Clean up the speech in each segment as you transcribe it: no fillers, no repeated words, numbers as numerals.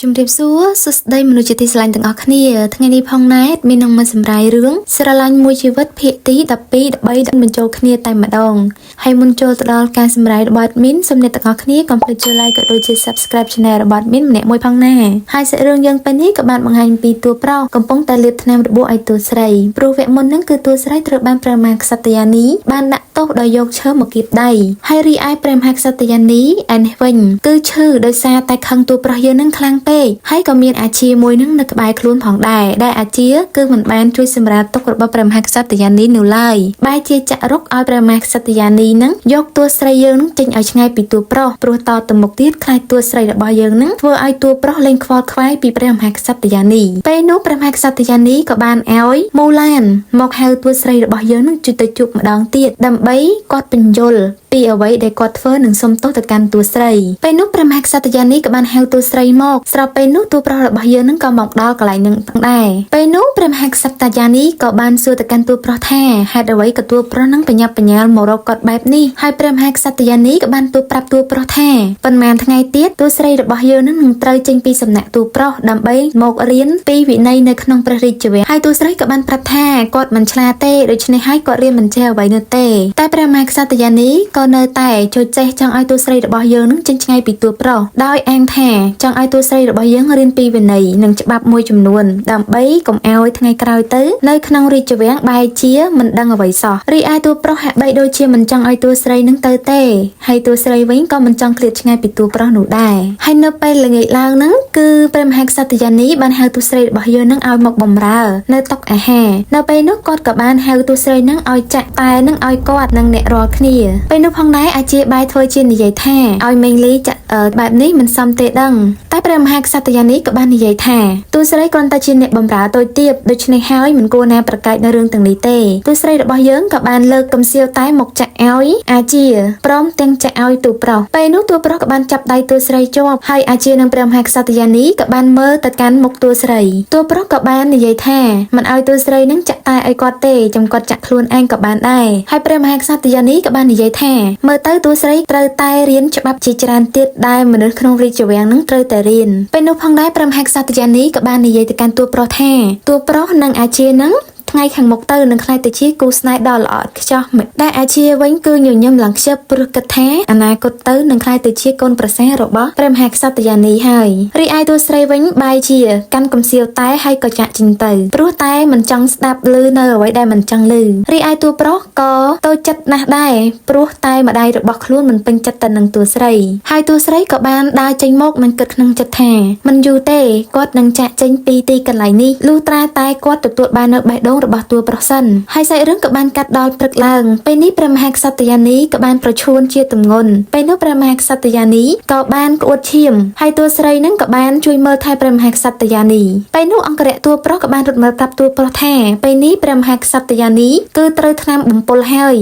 ជំរាបសួរសួស្តីមនុស្សជាទីស្រឡាញ់ទាំងអស់គ្នាថ្ងៃនេះផងណែមាននឹងមកសម្រាយរឿងស្រឡាញ់មួយជីវិតភាគទី12 13បញ្ចូលគ្នាតែម្ដងហើយមុនចូលទៅដល់ការសម្រាយរបស់ admin សូមអ្នកទាំងអស់គ្នាកុំភ្លេចចុច like ក៏ដូចជា subscribe channel របស់ admin ម្នាក់មួយផងណាហើយសាច់រឿងយើងពេលនេះក៏បានបង្ហាញពីតួប្រុសកំពុងតែលាបថ្នាំរបួសឲ្យតួស្រីព្រោះវគ្គមុនហ្នឹងគឺតួស្រីត្រូវបានព្រះមហាក្សត្រយានីបានដាក់ទោសដោយយកឈើមកគៀបដៃហើយរីឯព្រះមហាក្សត្រយានីឯនេះវិញគឺឈឺដោយសារតែខឹងតួប្រុសយើងហ្នឹងខ្លាំងពេកហើយក៏មានអាជាមួយនឹងនៅក្បែរខ្លួនផងដែរដែលអាជាគឺមិនបានជួយសម្រាប់ទុករបស់ព្រះមហាក្សត្រយានីនោះឡើយបែរជាចាក់រុកឲ្យព្រះមហាក្សត្រយានីនឹងយកតួស្រីយើងនឹងចេញឲ្យឆ្ងាយពីតួប្រុសព្រោះតទៅមុខទៀតខ្លាចតួស្រីរបស់យើងនឹងធ្វើឲ្យតួប្រុសលែងខ្វល់ខ្វាយពីព្រះមហាក្សត្រយានីពេលនោះព្រះមហាក្សត្រយានីក៏បានឲ្យមូឡានមកហៅតួស្រីរបស់យើងនឹងជួយទៅជួបម្ដងទៀតដើម្បីគាត់បញ្យល់ពីអ្វីដែលគាត់ធ្វើនឹងសុំទោសទៅកាន់តួស្រីពេលនោះព្រះមហាក្សត្រយានីក៏បានហៅតួស្រីមកស្រាប់ពេលនោះតួប្រុសរបស់យើងនឹងក៏មកដល់កន្លែងនឹងផងដែរពេលនោះព្រះមហាក្សត្រយានីក៏បានសួរទៅកាន់តួប្រុសថាហេតុអ្វីក៏តួប្រុសនឹងបញ្ញាប់បញ្ញាលមករកគាត់បែបនេះហើយព្រះមហាក្សត្រយានីក៏បានទូប្រាប់តួប្រុសថាប៉ុន្មានថ្ងៃទៀតតួស្រីរបស់យើងនឹងត្រូវចេញពីសំណាក់តួប្រុសដើម្បីមករៀនពីវិន័យនៅក្នុងព្រះរាជវាំងហើយតួស្រីក៏បានប្រាប់ថាគាត់មិនឆ្លាតទេដូច្នេះហើយគាត់រៀនមិនចេះអ្វីនោះទេតែព្រះមហាក្សត្រយានីក៏នៅតែជួយចេះចង់ឲ្យតួស្រីរបស់យើងនឹងចេញឆ្ងាយពីតួប្រុសដោយអាងថាចង់ឲ្យតួស្រីរបស់យើងរៀនពីវិន័យនិងច្បាប់មួយចំនួនដើម្បីកុំឲ្យថ្ងៃក្រោយទៅនៅក្នុងរាជវាំងបែរជាមិនដឹងអ្វីសោះរីឯតួប្រុសហាក់បីដូចជាមិនចង់ឲ្យតួស្រីនឹងទៅទេហើយតួស្រីវិញក៏មិនចង់ឃ្លាតឆ្ងាយពីតួប្រុសនោះដែរហើយនៅពេលល្ងាចឡើងហ្នឹងគឺព្រះមហាក្សត្រយានីបានហៅតួស្រីរបស់យើងនឹងឲ្យមកបម្រើនៅតុអាហារនៅពេលនោះគាត់ក៏បានហៅតួស្រីនឹងឲ្យចាក់តែនឹងឲ្យគាត់នឹងអ្នករាល់គ្នាពេលនោះផងដែរអាជាបាយធ្វើជានិយាយថាឲ្យមេងលីចាក់បែបនេះមិនសមទេដឹងតែព្រះមហាក្សត្រយានីក៏បាននិយាយថាតួស្រីគ្រាន់តែជាអ្នកបម្រើតូចទាបដូច្នេះហើយមិនគួរណាប្រកែកនៅរឿងទាំងនេះទេតួស្រីរបស់យើងក៏បានលើកកំសៀវតែមកចាក់ឲ្យអាជាព្រមទាំងចាក់ឲ្យតួប្រុសពេលនោះតួប្រុសក៏បានចាប់ដៃតួស្រីជាប់ហើយអាជានិងព្រះមហាក្សត្រយានីក៏បានមើលទៅកាន់មុខតួស្រីតួប្រុសក៏បាននិយាយថាមិនឲ្យតួស្រីនឹងចាក់តែឲ្យគាត់ទេចាំគាត់ចាក់ខ្លួនឯងក៏បានដែរហើយព្រះមហាក្សត្រយានីក៏បាននិយាយថាមើលទៅតួស្រីត្រូវតែរៀនច្បាប់ជាច្រើនទៀតដែលមនុស្សក្នុងរាជវាំងនឹងត្រូវតែរៀនពេលនោះផងដែរព្រះមហាក្សត្រយានីក៏បាននិយាយទៅកាន់តួប្រុសថាតួប្រុសនិងអាជានឹងថ្ងៃខាងមុខទៅនឹងខ្លាយទៅជាគូស្នេហ៍ដ៏ល្អឥតខ្ចោះដែលអាជាវិញគឺញញឹមឡើងខ្ជិបព្រោះគិតថាអនាគតទៅនឹងខ្លាយទៅជាកូនប្រសាររបស់ព្រះមហាក្សត្រយានីហើយរីឯតួស្រីវិញបែរជាកាន់កំសៀវតែហើយក៏ចាក់ចេញទៅព្រោះតែមិនចង់ស្ដាប់ឮនៅអ្វីដែលមិនចង់ឮរីឯតួប្រុសក៏តូចចិត្តណាស់ដែរព្រោះតែម្ដាយរបស់ខ្លួនមិនពេញចិត្តទៅនឹងតួស្រីហើយតួស្រីក៏បានដើរចេញមកនឹងគិតក្នុងចិត្តថាមិនយូរទេគាត់នឹងចាក់ចេញពីទីកន្លែងនេះលុះត្រាតែគាត់ទទួលបាននៅបេះដូងរបស់តួប្រុសសិនហើយសាច់រឿងក៏បានកាត់ដល់ព្រឹកឡើងពេលនេះព្រះមហាក្សត្រយានីក៏បានប្រឈួនជាទម្ងន់ពេលនោះព្រះមហាក្សត្រយានីក៏បានក្អួតឈាមហើយតួស្រីនឹងក៏បានជួយមើលថែព្រះមហាក្សត្រយានីពេលនោះអង្គរៈតួប្រុសក៏បានរត់មើលប្រាប់តួប្រុសថាពេលនេះព្រះមហាក្សត្រយានីគឺត្រូវថ្នាំបំពុលហើយ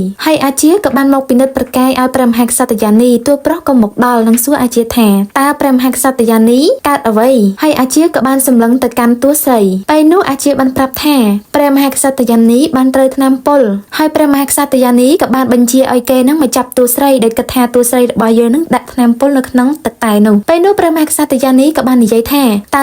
អាជាក៏បានមកពិនិត្យប្រកែកឲ្យព្រះមហាក្សត្រយានីតួប្រុសក៏មកដល់និងសួរអាជាថាតើព្រះមហាក្សត្រយានីកើតអ្វីហើយអាជាក៏បានសម្លឹងទៅកាន់តួស្រីពេលនោះអាជាបានប្រាប់ថាព្រះមហាក្សត្រយានីបានត្រូវថ្នាំពុលហើយព្រះមហាក្សត្រយានីក៏បានបញ្ជាឲ្យគេនឹងមកចាប់តួស្រីដែលគិតថាតួស្រីរបស់យើងនឹងដាក់ថ្នាំពុលនៅក្នុងទឹកតែនោះពេលនោះព្រះមហាក្សត្រយានីក៏បាននិយាយថាតើ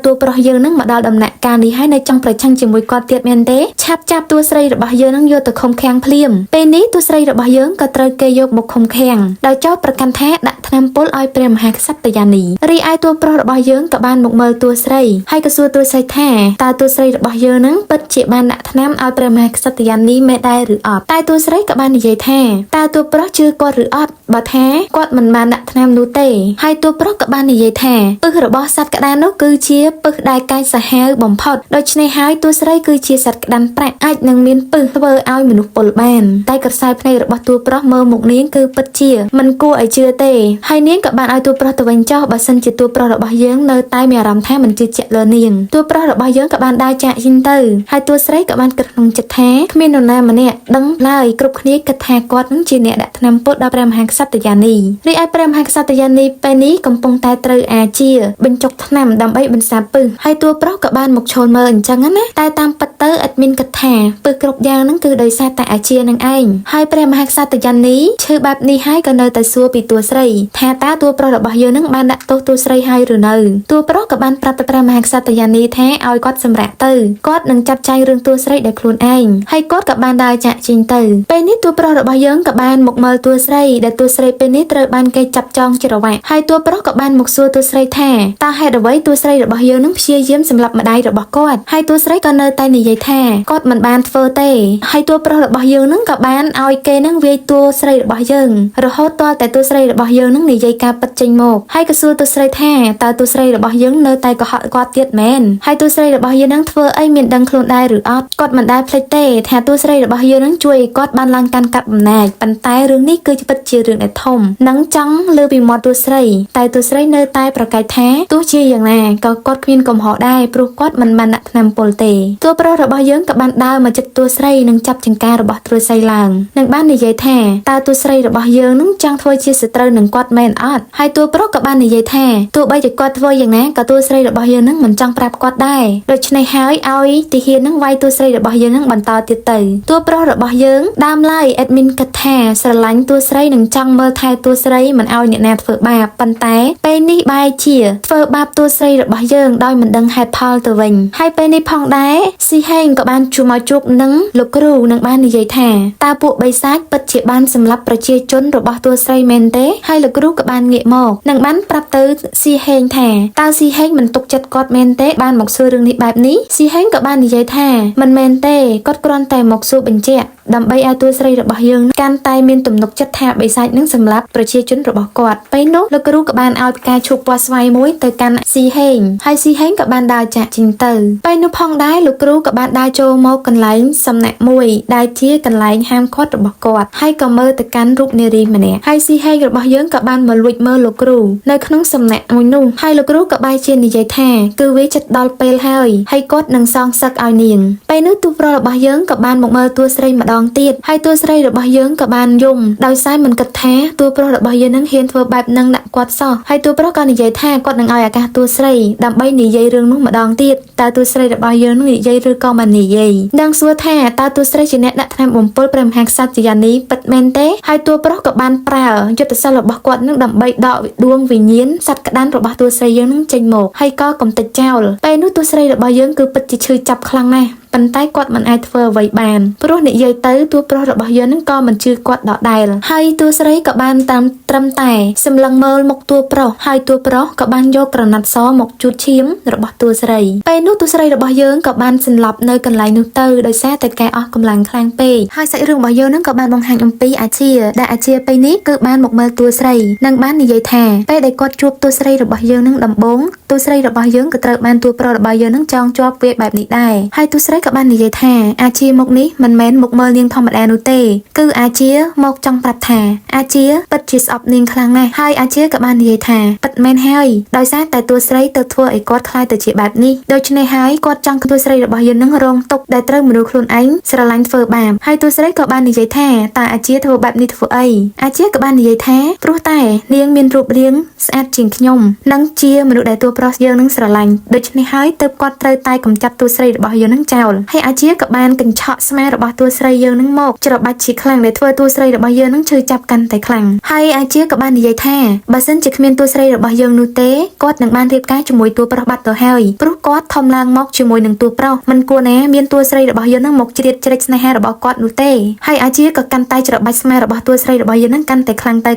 តួប្រុសយើងនឹងមកដល់ដំណាក់កាលនេះហើយនៅចង់ប្រឆាំងជាមួយគាត់ទៀតមែនទេឆាប់ចាប់តួស្រីរបស់យើងនឹងយកទៅឃុំឃាំងភ្លាមពេលនេះតួស្រីរបស់យើងក៏ត្រូវគេយកមកឃុំឃាំងដោយចោទប្រកាន់ថាដាក់ថ្នាំពុលឲ្យព្រះមហាក្សត្រយានីរីឯតួប្រុសរបស់យើងក៏បានមកមើលតួស្រីហើយក៏សួរតួស្រីថាតើតួស្រីរបស់យើងនឹងពិតជាបានដាក់ថ្នាំឲ្យព្រះមហាក្សត្រយានីមែនដែរឬអត់តែតួស្រីក៏បាននិយាយថាតើតួប្រុសជឿគាត់ឬអត់បើថាគាត់មិនបានដាក់ថ្នាំនោះទេហើយតួប្រុសក៏បាននិយាយថាពឹសរបស់សត្វក្តាននោះគឺជាពឹសដែលកាចសាហាវបំផុតដូច្នេះហើយតួស្រីគឺជាសត្វក្តានប្រាក់អាចនឹងមានពឹសធ្វើឲ្យមនុស្សពលបានតែក្រសែភ្នែករបស់តួប្រុសមើលមុខនាងគឺពិតជាមិនគួរឲ្យជឿទេហើយនាងក៏បានឲ្យតួប្រុសទៅវិញចោះបើសិនជាតួប្រុសរបស់យើងនៅតែមានអារម្មណ៍ថាមិនជឿជាក់លើនាងតួប្រុសរបស់យើងក៏បានដើរចាកចេញទៅហ ហើយតួស្រីក៏បានគិតក្នុងចិត្តថាគ្មាននរណាម្នាក់ដឹងឡើយគ្រប់គ្នាគិតថាគាត់នឹងជាអ្នកដាក់ថ្នាំពុតដល់ព្រះមហាក្សត្រយានីរីឯព្រះមហាក្សត្រយានីពេលនេះកំពុងតែត្រូវអាជាបញ្ចុកថ្នាំដើម្បីបន្សាបពឹសហើយតួប្រុសក៏បានមកឈរមើលអញ្ចឹងណាតែតាមពិតទៅអត់មានគិតថាពឹសគ្រប់យ៉ាងនឹងគឺដោយសារតែអាជានឹងឯងហើយព្រះមហាក្សត្រយានីឈឺបែបនេះហើយក៏នៅតែសួរពីតួស្រីថាតើតួប្រុសរបស់យើងនឹងបានដាក់ទោសតួស្រីហើយឬនៅតួប្រុសក៏បានប្រាប់ទៅព្រះមហាក្សត្រយានីថាឲ្យគាត់សម្រាកទៅគាត់នឹងចាត់ចែងរឿងតួស្រីដោយខ្លួនឯងហើយគាត់ក៏បានដើរចាក់ចេញទៅពេលនេះតួប្រុសរបស់យើងក៏បានមកមើលតួស្រីដែលតួស្រីពេលនេះត្រូវបានគេចាប់ចងច្រវាក់ហើយតួប្រុសក៏បានមកសួរតួស្រីថាតើហេតុអ្វីតួស្រីរបស់យើងនឹងព្យាយាមសម្លាប់ម្ដាយរបស់គាត់ហើយតួស្រីក៏នៅតែនិយាយថាគាត់មិនបានធ្វើទេហើយតួប្រុសរបស់យើងនឹងក៏បានឲ្យគេនឹងវាយតួស្រីរបស់យើងរហូតទាល់តែតួស្រីរបស់យើងនឹងនិយាយការពិតចេញមកហើយក៏សួរតួស្រីថាតើតួស្រីរបស់យើងនៅតែកុហកគាត់ទៀតមែនហើយតួស្រីរបស់យើងនឹងធ្វើអីមានដឹងខ្លួនដែរឬអត់គាត់មិនដែលភ្លេចទេថាតួស្រីរបស់យើងនឹងជួយឲ្យគាត់បានឡើងកាន់កាប់អំណាចប៉ុន្តែរឿងនេះគឺពិតជារឿងដែលធំនឹងចង់លើពីមាត់តួស្រីតែតួស្រីនៅតែប្រកែកថាទោះជាយ៉ាងណាក៏គាត់គ្មានកំហុសដែរព្រោះគាត់មិនបានដាក់ថ្នាំពុលទេតួប្រុសរបស់យើងក៏បានដើរមកជិតតួស្រីនិងចាប់ចង្ការបស់តួស្រីឡើងនិងបាននិយាយថាតើតួស្រីរបស់យើងនឹងចង់ធ្វើជាសត្រូវនឹងគាត់មែនអត់ហើយតួប្រុសក៏បាននិយាយថាទោះបីជាគាត់ធ្វើយ៉ាងណាក៏តួស្រីរបស់យើងនឹងមិនចង់ប្រាប់គាត់ដែរដូច្នេះហើយឲ្យទាហាននឹងវាយតួស្រីរបស់យើងនឹងបន្តទៀតទៅតួប្រុសរបស់យើងដើមឡើយអេដមីនគិតថាស្រឡាញ់តួស្រីនិងចង់មើលថែតួស្រីមិនឲ្យអ្នកណាធ្វើបាបប៉ុន្តែពេលនេះបែរជាធ្វើបាបតួស្រីរបស់យើងដោយមិនដឹងហេតុផលទៅវិញហើយពេលនេះផងដែរស៊ីហេងក៏បានជួបមកជួបនឹងលោកគ្រូនិងបាននិយាយថាតើពួកបិសាចពិតជាបានសម្លាប់ប្រជាជនរបស់តួស្រីមែនទេហើយលោកគ្រូក៏បានងាកមកនិងបានប្រាប់ទៅស៊ីហេងថាតើស៊ីហេងមិនទុកចិត្តគាត់មែនទេបានមកសួររឿងនេះបែបនេះស៊ីហេងក៏បាននិយាយថាមិនមែនទេគាត់គ្រាន់តែមកសួរបញ្ជាក់ដើម្បីឲ្យតួស្រីរបស់យើងកាន់តែមានទំនុកចិត្តថាបិសាចនឹងសម្លាប់ប្រជាជនរបស់គាត់ពេលនោះលោកគ្រូក៏បានឲ្យផ្កាឈូកពណ៌ស្វាយមួយទៅកាន់ស៊ីហេងហើយស៊ីហេងក៏បានដើរចាក់ចេញទៅពេលនោះផងដែរលោកគ្រូក៏បានដើរចូលមកកន្លែងសំណាក់មួយដែលជាកន្លែងហាមឃាត់របស់គាត់ហើយក៏មើលទៅកាន់រូបនារីម្នាក់ហើយស៊ីហេងរបស់យើងក៏បានមកលួចមើលលោកគ្រូនៅក្នុងសំណាក់មួយនោះហើយលោកគ្រូក៏បែរជានិយាយថាគឺវាចិត្តដល់ពេលហើយគាត់នឹងសងសឹកឲ្យនាងពេលនោះទូប្រុសរបស់យើងក៏បានមកមើលតួស្រីម្ដងទៀតហើយតួស្រីរបស់យើងក៏បានយំដោយសារមិនគិតថាតួប្រុសរបស់យើងនឹងហ៊ានធ្វើបែបនឹងដាក់គាត់សោះហើយតួប្រុសក៏និយាយថាគាត់នឹងឲ្យឱកាសតួស្រីដើម្បីនិយាយរឿងនោះម្ដងទៀតតើតួស្រីរបស់យើងនឹងនិយាយឬក៏មិននិយាយនឹងសួរថាតើតួស្រីជាអ្នកដាក់ថ្នាំបំពុលព្រះមហាក្សត្រយានីពិតមែនទេហើយតួប្រុសក៏បានប្រើយុទ្ធសាស្ត្ររបស់គាត់នឹងដើម្បីដកដួងវិញ្ញាណសត្វក្តាន់របស់តួស្រីយើងនឹងចេញមកហើយក៏កំទេចចោលពេលនោះតួស្រីរបស់យើងគឺពិតជាឈឺចាប់ខ្លាំងណាស់ប៉ុន្តែគាត់មិនអាចធ្វើអ្វីបានព្រោះនិយាយទៅតួប្រុសរបស់យើងនឹងក៏មិនជឿគាត់ដដែលហើយតួស្រីក៏បានតាមត្រឹមតែសម្លឹងមើលមុខតួប្រុសហើយតួប្រុសក៏បានយកក្រណាត់សមកជូតឈាមរបស់តួស្រីពេលនោះតួស្រីរបស់យើងក៏បានសន្លប់នៅកន្លែងនោះទៅដោយសារតែការអស់កម្លាំងខ្លាំងពេកហើយសាច់រឿងរបស់យើងនឹងក៏បានបង្ហាញអំពីអាជាដែលអាជាពេលនេះគឺបានមកមើលតួស្រីនិងបាននិយាយថាពេលដែលគាត់ជួបតួស្រីរបស់យើងនឹងដំបូងតួស្រីរបស់យើងក៏ត្រូវបានតួប្រុសរបស់យើងនឹងចងជាប់វាបែបនេះដែរហើយតួស្រីក៏បាននិយាយថាអាជាមកនេះមិនមែនមកមើលនាងធម្មតានោះទេគឺអាជាមកចង់ប្រាប់ថាអាជាពិតជាស្អប់នាងខ្លាំងណាស់ហើយអាជាក៏បាននិយាយថាពិតមែនហើយដោយសារតែតួស្រីទៅធ្វើឲ្យគាត់ខ្លាចទៅជាបែបនេះដូច្នេះហើយគាត់ចង់តួស្រីរបស់យើងនឹងរងទុក្ខដែលត្រូវមនុស្សខ្លួនឯងស្រឡាញ់ធ្វើបាបហើយតួស្រីក៏បាននិយាយថាតើអាជាធ្វើបែបនេះធ្វើអីអាជាក៏បាននិយាយថាព្រោះតែនាងមានរូបរាងស្អាតជាងខ្ញុំនិងជាមនុស្សដែលតួប្រុសយើងនឹងស្រឡាញ់ដូច្នេះហើយទើបគាត់ត្រូវតែកំចាត់តួស្រីរបស់យើងនឹងចោលហើយអាជាក៏បានកញ្ឆក់ស្មារបស់តួស្រីយើងនឹងមកច្របាច់ជាខ្លាំងដែលធ្វើតួស្រីរបស់យើងនឹងឈឺចាប់កាន់តែខ្លាំងហើយអាជាក៏បាននិយាយថាបើសិនជាគ្មានតួស្រីរបស់យើងនោះទេគាត់នឹងបានរៀបការជាមួយតួប្រុសបាត់ទៅហើយព្រោះគាត់ធំឡើងមកជាមួយនឹងតួប្រុសមិនគួរណាមានតួស្រីរបស់យើងនឹងមកជ្រៀតជ្រែកស្នេហារបស់គាត់នោះទេហើយអាជាក៏កាន់តែច្របាច់ស្មារបស់តួស្រីរបស់យើងនឹងកាន់តែខ្លាំងទៅ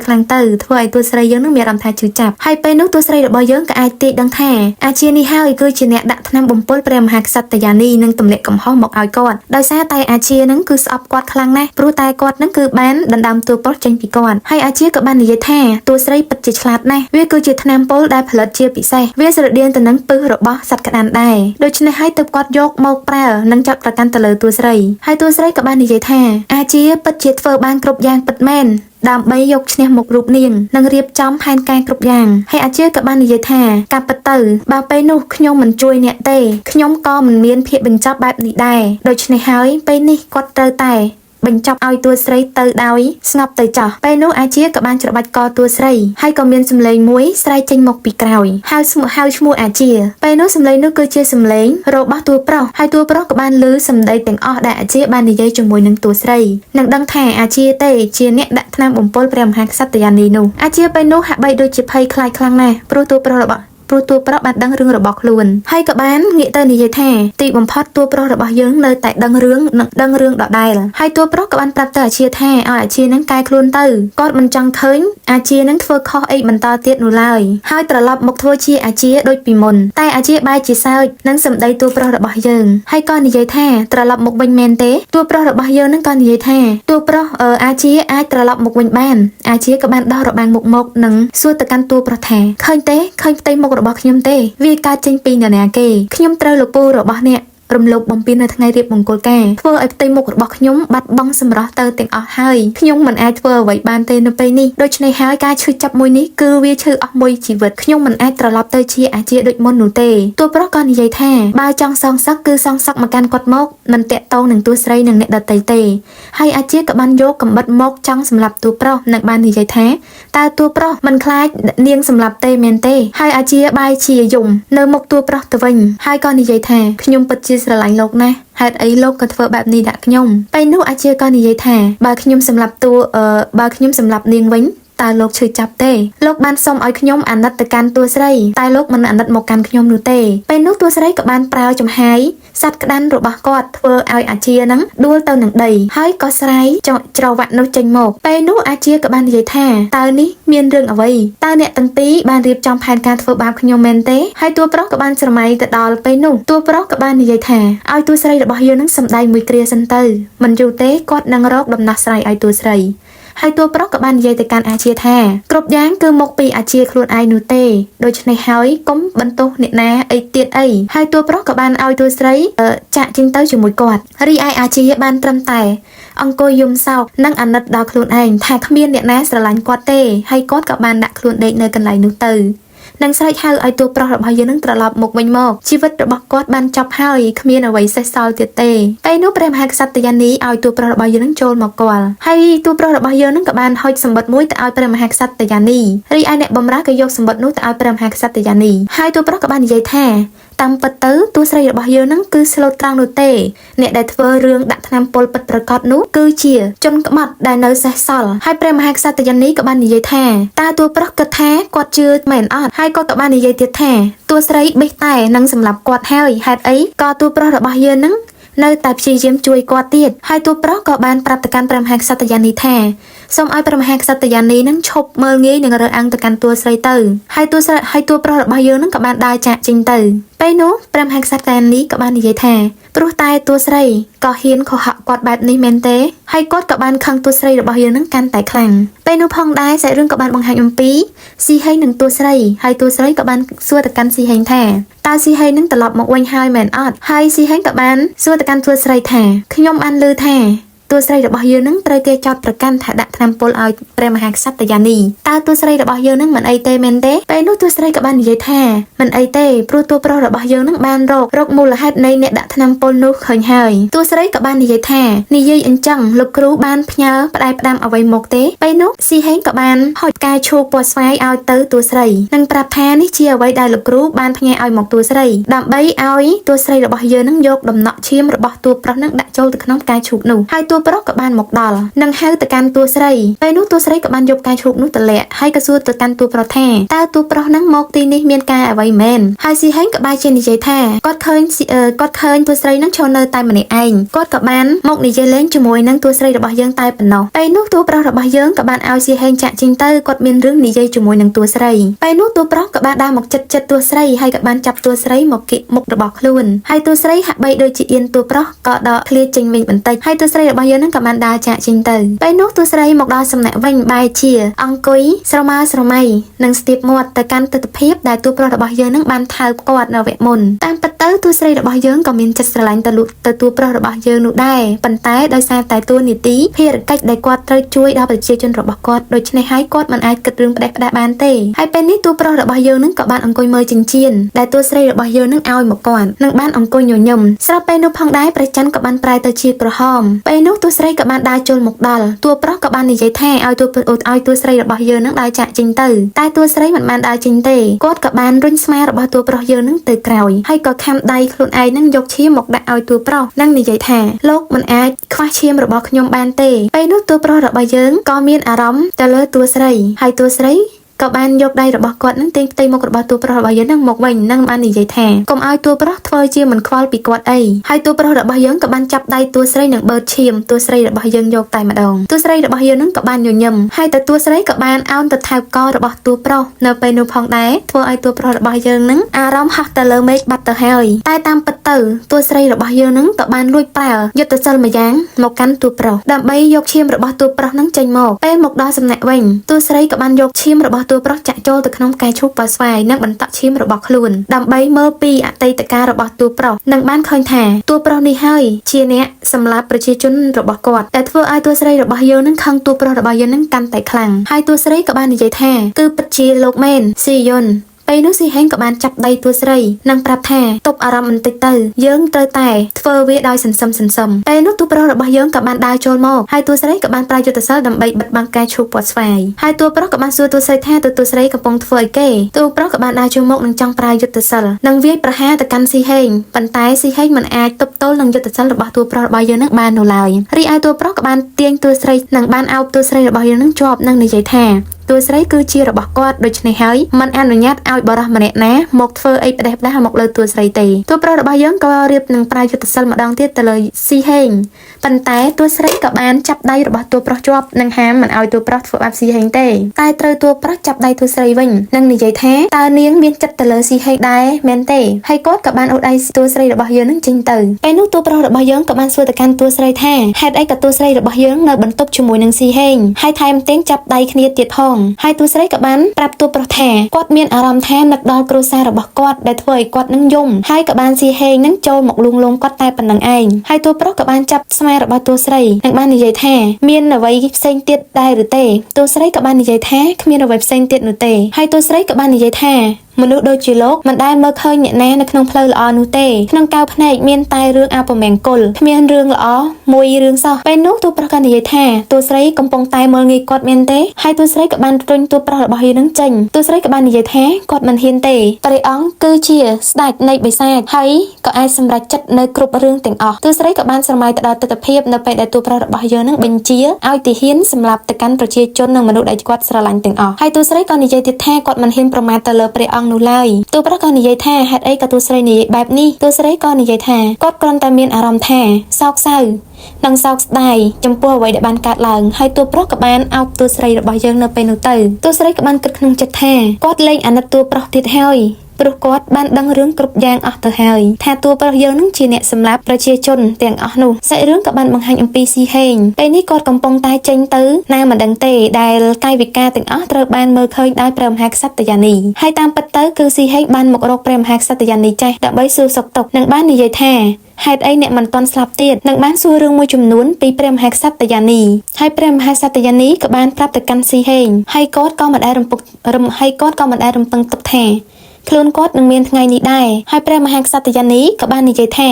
ធ្វើឲ្យតួស្រីយើងនឹងមានអារម្មណ៍ថាឈឺចាប់ហើយពេលនោះតួស្រីរបស់យើងក៏អាចទាយដឹងថាអាជានេះហើយគឺជាអ្នកដាក់ថ្នាំបំពុលព្រះមហាក្សត្រយានីនឹងទម្លាក់កំហុសមកឲ្យគាត់ដោយសារតែអាជានឹងគឺស្អប់គាត់ខ្លាំងណាស់ព្រោះតែគាត់នឹងគឺបានដណ្ដើមតួប្រុសចេញពីគាត់ហើយអាជាក៏បាននិយាយថាតួស្រីពិតជាឆ្លាតណាស់វាគឺជាថ្នាំពុលដែលផលិតជាពិសេសវាស្រដៀងទៅនឹងពឹសរបស់សត្វក្តាន់ដែរដូច្នេះហើយទើបគាត់យកមកប្រើនិងចាប់ប្រកាន់ទៅលើតួស្រីហើយតួស្រីក៏បាននិយាយថាអាជាពិតជាធ្វើបានគ្រប់យ៉ាងពិតមែន ដើម្បីយកឈ្នះមុខរូបនាងនិងរៀបចំផែនការគ្រប់យ៉ាងហើយអាជាក៏បាននិយាយថាការពិតទៅបើពេលនោះខ្ញុំមិនជួយអ្នកទេខ្ញុំក៏មិនមានភាពបញ្ចប់បែបនេះដែរដូច្នេះហើយពេលនេះគាត់ត្រូវតែបញ្ចប់ឲ្យតួស្រីទៅដោយស្ងប់ទៅចោះពេលនោះអាជាក៏បានច្របាច់កតួស្រីហើយក៏មានសម្លេងមួយស្រែកចេញមកពីក្រោយហៅឈ្មោះអាជាពេលនោះសម្លេងនោះគឺជាសម្លេងរបស់តួប្រុសហើយតួប្រុសក៏បានឮសម្ដីទាំងអស់ដែលអាជាបាននិយាយជាមួយនឹងតួស្រីនឹងដឹងថាអាជាទេជាអ្នកដាក់ថ្នាំបំពុលព្រះមហាក្សត្រយានីនោះអាជាពេលនោះហាក់បីដូចជាភ័យខ្លាចខ្លាំងណាស់ព្រោះតួប្រុសបានដឹងរឿងរបស់ខ្លួនហើយក៏បានងាកទៅនិយាយថាទីបំផុតតួប្រុសរបស់យើងនៅតែដឹងរឿងដដែលហើយតួប្រុសក៏បានប្រាប់ទៅអាជាថាឲ្យអាជានឹងកែខ្លួនទៅគាត់មិនចង់ឃើញអាជានឹងធ្វើខុសអីបន្តទៀតនោះឡើយហើយត្រឡប់មកធ្វើជាអាជាដូចពីមុនតែអាជាបែរជាសើចនឹងសម្ដីតួប្រុសរបស់យើងហើយក៏និយាយថាត្រឡប់មកវិញមែនទេតួប្រុសរបស់យើងនឹងក៏និយាយថាតួប្រុសអាជាអាចត្រឡប់មកវិញបានអាជាក៏បានដោះរបាំងមុខនឹងសួរទៅកាន់តួប្រុសថាឃើញផ្ទៃមុខរបស់ខ្ញុំទេវាកើតចេញពីនរណាគេខ្ញុំត្រូវលោកពូរបស់អ្នករំលោភបំពាននៅថ្ងៃរៀបមង្គលការធ្វើឲ្យផ្ទៃមុខរបស់ខ្ញុំបាត់បង់សម្រស់ទៅទាំងអស់ហើយខ្ញុំមិនអាចធ្វើអ្វីបានទេនៅពេលនេះដូច្នេះហើយការឈឺចាប់មួយនេះគឺវាឈឺអស់មួយជីវិតខ្ញុំមិនអាចត្រឡប់ទៅជាអាជាដូចមុននោះទេតួប្រុសក៏និយាយថាបើចង់សងសឹកគឺសងសឹកមកកាន់គាត់មកមិនតាក់ទងនឹងតួស្រីនិងអ្នកដទៃទេហើយអាជាក៏បានយកកំបិតមកចង់សម្លាប់តួប្រុសនិងបាននិយាយថាតើតួប្រុសមិនខ្លាចនាងសម្លាប់ទេមែនទេហើយអាជាបែរជាយំនៅមុខតួប្រុសទៅវិញហើយក៏និយាយថាខ្ញុំពិតជាស្រឡាញ់លោកណាស់ហេតុអីលោកក៏ធ្វើបែបនេះដាក់ខ្ញុំពេលនោះអាជាក៏និយាយថាបើខ្ញុំសម្លាប់នាងវិញតើលោកឈឺចាប់ទេលោកបានសុំឲ្យខ្ញុំអាណិតទៅកាន់តួស្រីតែលោកមិនអាណិតមកកាន់ខ្ញុំនោះទេពេលនោះតួស្រីក៏បានប្រើចំហាយសត្វក្តាន់របស់គាត់ធ្វើឲ្យអាជានឹងដួលទៅនឹងដីហើយក៏ស្រែកច្រវាក់នោះចេញមកពេលនោះអាជាក៏បាននិយាយថាតើនេះមានរឿងអ្វីតើអ្នកទាំងពីរបានរៀបចំផែនការធ្វើបាបខ្ញុំមែនទេហើយតួប្រុសក៏បានស្រមៃទៅដល់ពេលនោះតួប្រុសក៏បាននិយាយថាឲ្យតួស្រីរបស់យើងនឹងសម្ដែងមួយគ្រាសិនទៅមិនយូរទេគាត់នឹងរកដំណោះស្រាយឲ្យតួស្រីហើយតួប្រុសក៏បាននិយាយទៅកាន់អាជាថាគ្រប់យ៉ាងគឺមកពីអាជាខ្លួនឯងនោះទេដូច្នេះហើយកុំបន្ទោសអ្នកណាអីទៀតអីហើយតួប្រុសក៏បានឲ្យតួស្រីចាក់ចេញទៅជាមួយគាត់រីឯអាជាបានត្រឹមតែអង្គុយយំសោកនិងអាណិតដល់ខ្លួនឯងថាគ្មានអ្នកណាស្រឡាញ់គាត់ទេហើយគាត់ក៏បានដាក់ខ្លួនដេកនៅកន្លែងនោះទៅនិងស្រែកហៅឲ្យតួប្រុសរបស់យើងនឹងត្រឡប់មកវិញមកជីវិតរបស់គាត់បានចប់ហើយគ្មានអ្វីសេសសល់ទៀតទេពេលនោះព្រះមហាក្សត្រយានីឲ្យតួប្រុសរបស់យើងនឹងចូលមកគាល់ហើយតួប្រុសរបស់យើងនឹងក៏បានហុចសម្បត្តិមួយទៅឲ្យព្រះមហាក្សត្រយានីរីឯអ្នកបម្រើក៏យកសម្បត្តិនោះទៅឲ្យព្រះមហាក្សត្រយានីហើយតួប្រុសក៏បាននិយាយថាតាមពិតទៅតួស្រីរបស់យើងនឹងគឺស្លូតត្រង់នោះទេអ្នកដែលធ្វើរឿងដាក់ថ្នាំពុលពិតប្រាកដនោះគឺជាជនក្បត់ដែលនៅសេសសល់ហើយព្រះមហាក្សត្រយានីក៏បាននិយាយថាតើតួប្រុសគិតថាគាត់ជឿមែនអត់ហើយគាត់ក៏បាននិយាយទៀតថាតួស្រីបេះតែនឹងសម្លាប់គាត់ហើយហេតុអីក៏តួប្រុសរបស់យើងនឹងនៅតែព្យាយាមជួយគាត់ទៀតហើយតួប្រុសក៏បានប្រាប់ទៅកាន់ព្រះមហាក្សត្រយានីថាសូមឲ្យព្រះមហាក្សត្រយានីនឹងឈប់មើលងាយនឹងរើសអើងទៅកាន់តួស្រីទៅហើយតួប្រុសរបស់យើងនឹងក៏បានដើរចាកចេញទៅពេលនោះព្រះមហាក្សត្រយានីក៏បាននិយាយថាព្រោះតែតួស្រីក៏ហ៊ានខុសហកគាត់បែបនេះមែនទេហើយគាត់ក៏បានខឹងតួស្រីរបស់យើងនឹងកាន់តែខ្លាំងពេលនោះផងដែរសាច់រឿងក៏បានបង្ហាញអំពីស៊ីហេងនិងតួស្រីហើយតួស្រីក៏បានសួរទៅកាន់ស៊ីហេងថាតើស៊ីហេងនឹងត្រឡប់មកវិញហើយមែនអត់ហើយស៊ីហេងក៏បានសួរទៅកាន់តួស្រីថាខ្ញុំបានឮថាតួស្រីរបស់យើងនឹងត្រូវគេចោទប្រកាន់ថាដាក់ថ្នាំពុលឲ្យព្រះមហាក្សត្រយានីតើតួស្រីរបស់យើងនឹងមិនអីទេមែនទេពេលនោះតួស្រីក៏បាននិយាយថាមិនអីទេព្រោះតួប្រុសរបស់យើងនឹងបានរកមូលហេតុនៃអ្នកដាក់ថ្នាំពុលនោះឃើញហើយតួស្រីក៏បាននិយាយថានិយាយអញ្ចឹងលោកគ្រូបានផ្ញើផ្ដាយផ្ដាំអ្វីមកទេពេលនោះស៊ីហេងក៏បានហុចផ្កាឈូកពណ៌ស្វាយឲ្យទៅតួស្រីនិងប្រាប់ថានេះជាអ្វីដែលលោកគ្រូបានផ្ញើឲ្យមកតួស្រីដើម្បីឲ្យតួស្រីរបស់យើងនឹងយកដំណក់ឈាមរបស់តួប្រុសនឹងដាក់ចូលទៅក្នុងផ្កាឈូកនោះហើយតួប្រុសក៏បានមកដល់និងហៅទៅកាន់តួស្រីពេលនោះតួស្រីក៏បានយកផ្កាឈូកនោះទៅលាក់ហើយក៏សួរទៅកាន់តួប្រុសថាតើតួប្រុសនឹងមកទីនេះមានការអ្វីមែនហើយស៊ីហេងក៏បែរជានិយាយថាគាត់ឃើញតួស្រីនឹងឈរនៅតែម្នាក់ឯងគាត់ក៏បានមកនិយាយលេងជាមួយនឹងតួស្រីរបស់យើងតែប៉ុណ្ណោះពេលនោះតួប្រុសរបស់យើងក៏បានឲ្យស៊ីហេងចាក់ចេញទៅគាត់មានរឿងនិយាយជាមួយនឹងតួស្រីពេលនោះតួប្រុសក៏បានដើរមកចិត្តតួស្រីហើយក៏បានចាប់តួស្រីមកគិមុខរបស់ខ្លួនហើយតួស្រីហាក់បីដូចជាអៀនតួប្រុសក៏ដកឃ្លាចេញវិញបន្តិចហើយតួស្រីរបស់យើងនឹងក៏បានដើរចាក់ចេញទៅពេលនោះតួស្រីមកដល់សំណាក់វិញបែរជាអង្គុយស្រមើស្រមៃនិងស្ទាបមាត់ទៅកាន់ទស្សនភាពដែលតួប្រុសរបស់យើងនឹងបានថើបគាត់នៅវគ្គមុនតាមពិតទៅ ตัวสไลด์របស់យើងក៏មានចិត្តស្រឡាញ់ទៅតួប្រុសរបស់យើងនោះដែរប៉ុន្តែដោយសារតែតួនាទីភារកិច្ចដែលគាត់ត្រូវជួយដល់ប្រជាជនរបស់គាត់ដូច្នេះហើយគាត់មិនអាចគិតរឿងផ្ដេសផ្ដាសបានទេហើយពេលនេះតួប្រុសរបស់យើងនឹងក៏បានអង្គុយមើលចិញ្ចៀនដែលតួស្រីរបស់យើងនឹងឲ្យមកគាត់នឹងបានអង្គុយញញឹមស្រាប់ពេលនោះផងដែរព្រះច័ន្ទក៏បានប្រែទៅជាក្រហមពេលនោះតួស្រីក៏បានដើរចូលមកដល់តួប្រុសក៏បាននិយាយថាឲ្យតួស្រីរបស់យើងនឹងដើរចាក់ចេញទៅតែតួស្រីមិនបានដើរចេញទេគាត់ក៏បានរុញស្មារបស់តួប្រុសយើងនឹងទៅក្រោយហើយក៏ខំដៃខ្លួនឯងនឹងយកឈាមមកដាក់ឲ្យតួប្រុសនឹងនិយាយថាលោកមិនអាចខ្វះឈាមរបស់ខ្ញុំបានទេពេលនោះតួប្រុសរបស់យើងក៏មានអារម្មណ៍ទៅលើតួស្រីហើយតួស្រីក៏បានយកដៃរបស់គាត់នឹងទាញផ្ទៃមុខរបស់តួប្រុសរបស់យើងនឹងមកវិញនឹងបាននិយាយថាកុំឲ្យតួប្រុសធ្វើជាមិនខ្វល់ពីគាត់អីហើយតួប្រុសរបស់យើងក៏បានចាប់ដៃតួស្រីនឹងបឺតឈាមតួស្រីរបស់យើងយកតែម្ដងតួស្រីរបស់យើងនឹងក៏បានញញឹមហើយតួស្រីក៏បានអោនទៅថែបករបស់តួប្រុសនៅពេលនោះផងដែរធ្វើឲ្យតួប្រុសរបស់យើងនឹងអារម្មណ៍ហោះទៅលើមេឃបាត់ទៅហើយតែតាមពិតទៅតួស្រីរបស់យើងនឹងក៏បានលួចប្រើយុទ្ធសាស្ត្រមួយយ៉ាងមកកាន់តួប្រុសដើម្បីយកឈាមរបស់តួប្រុសនឹងចេញមកពេលមកដល់សំណាក់វិញតួស្រីក៏បានយកឈាមរបស់តួប្រុសចាក់ចូលទៅក្នុងកែឈូកប៉ាស្វាយនិងបន្តឈាមរបស់ខ្លួនដើម្បីមើលពីអតីតកាលរបស់តួប្រុសនិងបានឃើញថាតួប្រុសនេះហើយជាអ្នកសម្លាប់ប្រជាជនរបស់គាត់ដែលធ្វើឲ្យតួស្រីរបស់យើងនឹងខឹងតួប្រុសរបស់យើងនឹងកាន់តែខ្លាំងហើយតួស្រីក៏បាននិយាយថាគឺពិតជាលោកមែនស៊ីយុនពេលនោះស៊ីហេងក៏បានចាប់ដៃតួស្រីនិងប្រាប់ថាទប់អារម្មណ៍បន្តិចទៅយើងត្រូវតែធ្វើវាដោយសន្សឹមពេលនោះតួប្រុសរបស់យើងក៏បានដើរចូលមកហើយតួស្រីក៏បានប្រើយុទ្ធសាស្ត្រដើម្បីបិទបាំងការឈូសពាត់ស្វាយហើយតួប្រុសក៏បានសួរតួស្រីថាតួស្រីកំពុងធ្វើអីគេតួប្រុសក៏បានដើរចូលមកនឹងចង់ប្រើយុទ្ធសាស្ត្រនិងវាយប្រហារទៅកាន់ស៊ីហេងប៉ុន្តែស៊ីហេងមិនអាចទប់ទល់នឹងយុទ្ធសាស្ត្ររបស់តួប្រុសរបស់យើងនឹងបាននៅឡើយរីឯតួប្រុសក៏បានទាញតួស្រីនិងបានអោបតួស្រីរបស់យើងនឹងជាប់និងនិយាយថាតួស្រីគឺជារបស់គាត់ដូច្នេះហើយមិនអនុញ្ញាតឲ្យបរិសម្នាក់ណាមកធ្វើអីផ្ដេសផ្ដាសមកលើតួស្រីទេតួប្រុសរបស់យើងក៏រៀបនឹងប្រើយុទ្ធសាស្ត្រម្ដងទៀតទៅលើស៊ីហេងប៉ុន្តែតួស្រីក៏បានចាប់ដៃរបស់តួប្រុសជាប់និងហាមមិនឲ្យតួប្រុសធ្វើបាបស៊ីហេងទេតែត្រូវតួប្រុសចាប់ដៃតួស្រីវិញនិងនិយាយថាតើនាងមានចិត្តទៅលើស៊ីហេងដែរមែនទេហើយគាត់ក៏បានអូសដៃតួស្រីរបស់យើងនឹងចេញទៅពេលនោះតួប្រុសរបស់យើងក៏បានសួរទៅកាន់តួស្រីថាហេតុអីក៏តួស្រីរបស់យើងនៅបន្ទប់ជាមួយនឹងស៊ីហេងហើយថែមទាំងចាប់ដៃគ្នាទៀតផងហើយតួស្រីក៏បានប្រាប់តួប្រុសថាគាត់មានអារម្មណ៍ថានឹកដល់គ្រួសាររបស់គាត់ដែលធ្វើឲ្យគាត់នឹងយំហើយក៏បានស៊ីហេងនឹងចូលមកលួងលោមគាត់តែប៉ុណ្្នឹងឯងហើយតួប្រុសក៏បានចាប់ស្មារបស់តួស្រីនិងបាននិយាយថាមានអ្វីផ្សេងទៀតដែរឬទេតួស្រីក៏បាននិយាយថាគ្មានអ្វីផ្សេងទៀតនោះទេហើយតួស្រីក៏បាននិយាយថាមនុស្សដូចជាលោកមិនដែលមើលឃើញអ្នកណានៅក្នុងផ្លូវល្អនោះទេក្នុងកៅភ្នែកមានតែរឿងអពមង្គលគ្មានរឿងល្អមួយរឿងសោះពេលនោះតួប្រុសក៏និយាយថាតួស្រីកំពុងតែមើលងាយគាត់មែនទេហើយតួស្រីក៏បានរុញតួប្រុសរបស់យើងនឹងចេញតួស្រីក៏បាននិយាយថាគាត់មិនហ៊ានទេព្រះអង្គគឺជាស្ដេចនៃបិសាចហើយក៏អាចសម្រេចចិត្តនៅគ្រប់រឿងទាំងអស់តួស្រីក៏បានស្រមៃទៅដល់ទស្សនភាពនៅពេលដែលតួប្រុសរបស់យើងនឹងបញ្ជាឲ្យទាហានសម្លាប់ទៅកាន់ប្រជាជននិងមនុស្សដែលគាត់ស្រឡាញ់ទាំងអស់ហើយតួស្រីក៏និយាយទៀតថាគាត់មិនហ៊ានប្រមាថទៅលើព្រះអង្គនោះឡើយតួប្រុសក៏និយាយថាហេតុអីក៏តួស្រីនិយាយបែបនេះតួស្រីក៏និយាយថាគាត់គ្រាន់តែមានអារម្មណ៍ថាសោកសៅនិងសោកស្ដាយចំពោះអ្វីដែលបានកើតឡើងហើយតួប្រុសក៏បានអោបតួស្រីរបស់យើងនៅពេលនោះទៅតួស្រីក៏បានគិតក្នុងចិត្តថាគាត់លែងអាណិតតួប្រុសទៀតហើយព្រោះគាត់បានដឹងរឿងគ្រប់យ៉ាងអស់ទៅហើយថាតួប្រុសយើងនឹងជាអ្នកសម្លាប់ប្រជាជនទាំងអស់នោះសាច់រឿងក៏បានបង្ហាញអំពីស៊ីហេងពេលនេះគាត់កំពុងតែចេញទៅណាមិនដឹងទេដែលកាយវិការទាំងអស់ត្រូវបានមើលឃើញដោយព្រះមហាក្សត្រយានីហើយតាមពិតទៅគឺស៊ីហេងបានមករកព្រះមហាក្សត្រយានីចេះដើម្បីសួរសុខទុក្ខនិងបាននិយាយថាហេតុអីអ្នកមិនទាន់ស្លាប់ទៀតនឹងបានសួររឿងមួយចំនួនពីព្រះមហាក្សត្រយានីហើយព្រះមហាក្សត្រយានីក៏បានប្រាប់ទៅកាន់ស៊ីហេងហើយគាត់ក៏មិនដែលរំពឹងទុកថាខ្លួនគាត់នឹងមានថ្ងៃនេះដែរហើយព្រះមហាក្សត្រយានីក៏បាននិយាយថា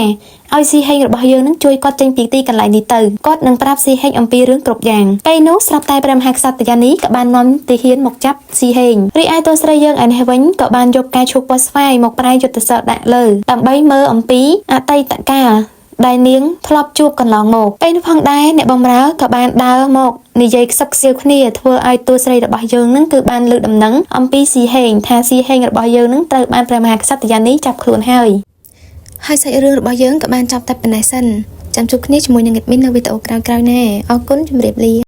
ឲ្យស៊ីហេងរបស់យើងនឹងជួយគាត់ចេញពីទីកន្លែងនេះទៅគាត់នឹងប្រាប់ស៊ីហេងអំពីរឿងគ្រប់យ៉ាងពេលនោះស្រាប់តែព្រះមហាក្សត្រយានីក៏បាននាំទាហានមកចាប់ស៊ីហេងរីឯតួស្រីយើងឯនេះវិញក៏បានយកការឈូសពាត់ស្វាយមកប្រែយុទ្ធសាស្ត្រដាក់លើដើម្បីមើលអំពីអតីតកាលដែលនាងធ្លាប់ជួបកន្លងមកពេលនោះផងដែរអ្នកបម្រើក៏បានដើរមកនិយាយខ្សឹកខ្សៀវគ្នាធ្វើឲ្យតួស្រីរបស់យើងនឹងគឺបានលើកដំណឹងអំពីស៊ីហេងថាស៊ីហេងរបស់យើងនឹងត្រូវបានព្រះមហាក្សត្រយានីចាប់ខ្លួនហើយសាច់រឿងរបស់យើងក៏បានចប់តែប៉ុណ្ណេះសិនចាំជួបគ្នាជាមួយនឹង admin នៅវីដេអូក្រោយៗណែអរគុណជម្រាបលា